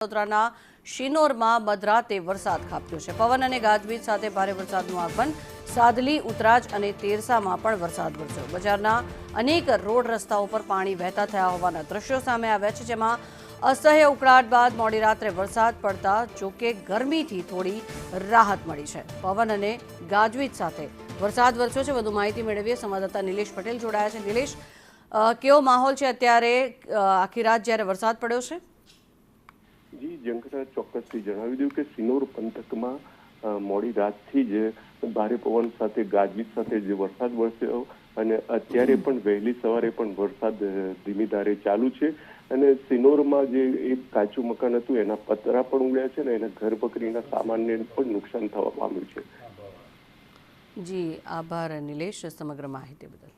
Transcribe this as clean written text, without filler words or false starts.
વડોદરાના શિનોરમાં મધરાતે વરસાદ ખાબક્યો છે। પવન અને ગાજવીજ સાથે ભારે વરસાદનું આગમન। સાદલી, ઉતરાજ અને તેરસામાં પણ વરસાદ વરસ્યો। બજારના અનેક રોડ રસ્તાઓ પર પાણી વહેતા થયા હોવાના દ્રશ્યો સામે આવ્યા છે, જેમાં અસહ્ય ઉકળાટ બાદ મોડી રાત્રે વરસાદ પડતા જોકે ગરમીથી થોડી રાહત મળી છે। પવન અને ગાજવીજ સાથે વરસાદ વરસ્યો છે। વધુ માહિતી મેળવીએ સંવાદદાતા નિલેશ પટેલ જોડાયા છે। નિલેશ, કેવો માહોલ છે અત્યારે આખી રાત જ્યારે વરસાદ પડ્યો છે? જી, જંકરા ચોક્કસથી જણાવી દઉં કે સિનોર પંથકમાં મોડી રાતથી જ ભારે પવન સાથે ગાજવીજ સાથે જે વરસાદ વરસ્યો અને અત્યારે પણ વહેલી સવારે પણ વરસાદ ધીમી ધારે ચાલુ છે અને સિનોરમાં જે એક કાચું મકાન હતું એના પતરા પણ ઉડ્યા છે ને એના ઘર બકરીના સામાનને પણ નુકસાન થવા પામ્યું છે। જી, આભાર નિલેશ સમગ્ર માહિતી બદલ।